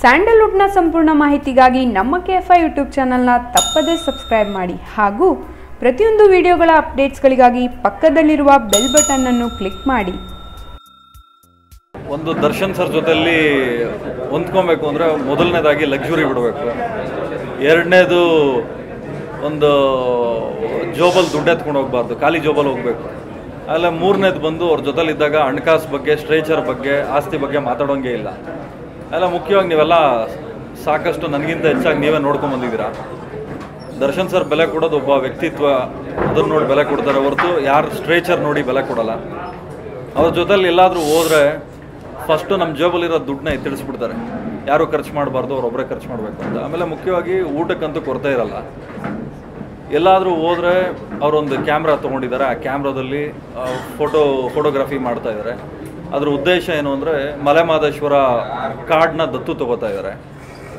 ಸ್ಯಾಂಡಲ್ವುಡ್ನ ಸಂಪೂರ್ಣ ಮಾಹಿತಿಗಾಗಿ ನಮ್ಮ ಕೆಎಫ್ಐ ಯೂಟ್ಯೂಬ್ ಚಾನಲ್ನ ತಪ್ಪದೇ ಸಬ್ಸ್ಕ್ರೈಬ್ ಮಾಡಿ ಹಾಗೂ ಪ್ರತಿಯೊಂದು ವಿಡಿಯೋಗಳ ಅಪ್ಡೇಟ್ಸ್ಗಳಿಗಾಗಿ ಪಕ್ಕದಲ್ಲಿರುವ ಬೆಲ್ ಬಟನ್ ಅನ್ನು ಕ್ಲಿಕ್ ಮಾಡಿ. ಒಂದು ದರ್ಶನ್ ಸರ್ ಜೊತೆಯಲ್ಲಿ ಹೊಂದ್ಕೊಬೇಕು ಅಂದರೆ ಮೊದಲನೇದಾಗಿ ಲಕ್ಸುರಿ ಬಿಡಬೇಕು, ಎರಡನೇದು ಒಂದು ಜೋಬಲ್ ದುಡ್ಡು ಎತ್ಕೊಂಡು ಹೋಗಬಾರ್ದು, ಖಾಲಿ ಜೋಬಲ್ ಹೋಗಬೇಕು. ಆಮೇಲೆ ಮೂರನೇದು ಬಂದು ಅವ್ರ ಜೊತೆಲಿದ್ದಾಗ ಹಣಕಾಸು ಬಗ್ಗೆ, ಸ್ಟ್ರೇಚರ್ ಬಗ್ಗೆ, ಆಸ್ತಿ ಬಗ್ಗೆ ಮಾತಾಡೋಂಗೆ ಇಲ್ಲ. ಎಲ್ಲ ಮುಖ್ಯವಾಗಿ ನೀವೆಲ್ಲ ಸಾಕಷ್ಟು ನನಗಿಂತ ಹೆಚ್ಚಾಗಿ ನೀವೇ ನೋಡ್ಕೊಂಬಂದಿದ್ದೀರಾ. ದರ್ಶನ್ ಸರ್ ಬೆಲೆ ಕೊಡೋದು ಒಬ್ಬ ವ್ಯಕ್ತಿತ್ವ, ಅದನ್ನು ನೋಡಿ ಬೆಲೆ ಕೊಡ್ತಾರೆ ಹೊರತು ಯಾರು ಸ್ಟ್ರೇಚರ್ ನೋಡಿ ಬೆಲೆ ಕೊಡೋಲ್ಲ. ಅವ್ರ ಜೊತೆಲಿ ಎಲ್ಲಾದರೂ ಹೋದರೆ ಫಸ್ಟು ನಮ್ಮ ಜೇಬಲ್ಲಿರೋ ದುಡ್ಡನ್ನ ಎತ್ತಿಡಿಸ್ಬಿಡ್ತಾರೆ, ಯಾರೂ ಖರ್ಚು ಮಾಡಬಾರ್ದು, ಅವ್ರೊಬ್ಬರೇ ಖರ್ಚು ಮಾಡಬೇಕು ಅಂತ. ಆಮೇಲೆ ಮುಖ್ಯವಾಗಿ ಊಟಕ್ಕಂತೂ ಕೊರತೆ ಇರಲ್ಲ. ಎಲ್ಲಾದರೂ ಹೋದರೆ ಅವರೊಂದು ಕ್ಯಾಮ್ರಾ ತೊಗೊಂಡಿದ್ದಾರೆ, ಆ ಕ್ಯಾಮ್ರಾದಲ್ಲಿ ಫೋಟೋಗ್ರಫಿ ಮಾಡ್ತಾಯಿದ್ದಾರೆ. ಅದ್ರ ಉದ್ದೇಶ ಏನು ಅಂದರೆ ಮಲೆಮಹದೇಶ್ವರ ಕಾರ್ಡ್ನ ದತ್ತು ತೊಗೋತಾ ಇದ್ದಾರೆ.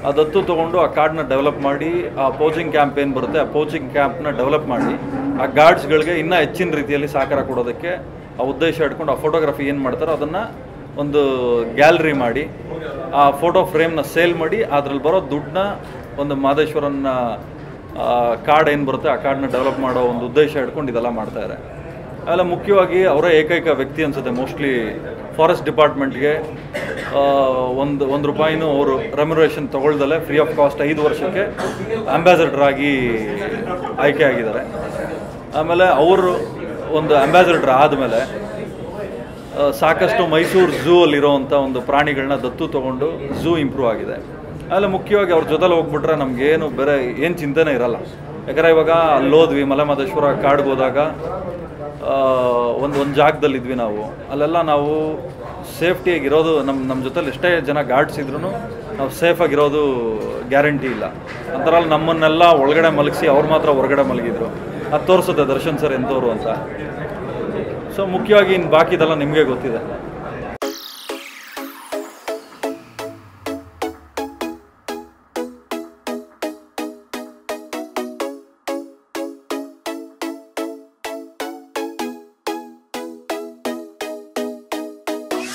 ಆ ದತ್ತು ತೊಗೊಂಡು ಆ ಕಾರ್ಡ್ನ ಡೆವಲಪ್ ಮಾಡಿ, ಆ ಪೋಚಿಂಗ್ ಕ್ಯಾಂಪ್ ಏನು ಬರುತ್ತೆ ಆ ಪೋಚಿಂಗ್ ಕ್ಯಾಂಪ್ನ ಡೆವಲಪ್ ಮಾಡಿ ಆ ಗಾರ್ಡ್ಸ್ಗಳಿಗೆ ಇನ್ನೂ ಹೆಚ್ಚಿನ ರೀತಿಯಲ್ಲಿ ಸಹಕಾರ ಕೊಡೋದಕ್ಕೆ ಆ ಉದ್ದೇಶ ಇಟ್ಕೊಂಡು ಆ ಫೋಟೋಗ್ರಫಿ ಏನು ಮಾಡ್ತಾರೋ ಅದನ್ನು ಒಂದು ಗ್ಯಾಲರಿ ಮಾಡಿ ಆ ಫೋಟೋ ಫ್ರೇಮ್ನ ಸೇಲ್ ಮಾಡಿ ಅದರಲ್ಲಿ ಬರೋ ದುಡ್ಡನ್ನ ಒಂದು ಮಹದೇಶ್ವರನ ಕಾರ್ಡ್ ಏನು ಬರುತ್ತೆ ಆ ಕಾರ್ಡ್ನ ಡೆವಲಪ್ ಮಾಡೋ ಒಂದು ಉದ್ದೇಶ ಇಟ್ಕೊಂಡು ಇದೆಲ್ಲ ಮಾಡ್ತಾಯಿದ್ದಾರೆ. ಅವೆಲ್ಲ ಮುಖ್ಯವಾಗಿ ಅವರೇ ಏಕೈಕ ವ್ಯಕ್ತಿ ಅನಿಸುತ್ತೆ ಮೋಸ್ಟ್ಲಿ ಫಾರೆಸ್ಟ್ ಡಿಪಾರ್ಟ್ಮೆಂಟ್ಗೆ ಒಂದು ರೂಪಾಯಿನೂ ಅವರು ರೆಮ್ಯುನರೇಷನ್ ತೊಗೊಳ್ದಲ್ಲೇ ಫ್ರೀ ಆಫ್ ಕಾಸ್ಟ್ 5 ವರ್ಷಕ್ಕೆ ಅಂಬಾಸಡರ್ ಆಗಿ ಆಯ್ಕೆ ಆಗಿದ್ದಾರೆ. ಆಮೇಲೆ ಅವರು ಒಂದು ಅಂಬಾಸಡರ್ ಆದಮೇಲೆ ಸಾಕಷ್ಟು ಮೈಸೂರು ಝೂ ಅಲ್ಲಿರೋವಂಥ ಒಂದು ಪ್ರಾಣಿಗಳನ್ನ ದತ್ತು ತೊಗೊಂಡು ಝೂ ಇಂಪ್ರೂವ್ ಆಗಿದೆ. ಆಮೇಲೆ ಮುಖ್ಯವಾಗಿ ಅವ್ರ ಜೊತೆಲಿ ಹೋಗ್ಬಿಟ್ರೆ ನಮಗೇನು ಬೇರೆ ಏನು ಚಿಂತೆನೇ ಇರಲ್ಲ. ಯಾಕಂದರೆ ಇವಾಗ ಅಲ್ಲೋದ್ವಿ ಮಲೆಮಹದೇಶ್ವರ ಕಾಡ್ಗೆ ಹೋದಾಗ ಒಂದು ಜಾಗದಲ್ಲಿದ್ವಿ ನಾವು, ಅಲ್ಲೆಲ್ಲ ನಾವು ಸೇಫ್ಟಿಯಾಗಿರೋದು ನಮ್ಮ ಜೊತೆಲಿ ಎಷ್ಟೇ ಜನ ಗಾರ್ಡ್ಸ್ ಇದ್ರೂ ನಾವು ಸೇಫಾಗಿರೋದು ಗ್ಯಾರಂಟಿ ಇಲ್ಲ. ಅಂಥರಲ್ಲಿ ನಮ್ಮನ್ನೆಲ್ಲ ಒಳಗಡೆ ಮಲಗಿಸಿ ಅವ್ರು ಮಾತ್ರ ಹೊರಗಡೆ ಮಲಗಿದ್ರು. ಅದು ತೋರಿಸುತ್ತೆ ದರ್ಶನ್ ಸರ್ ಎಂಥವ್ರು ಅಂತ. ಸೊ ಮುಖ್ಯವಾಗಿ ಇನ್ನು ಬಾಕಿದೆಲ್ಲ ನಿಮಗೆ ಗೊತ್ತಿದೆ.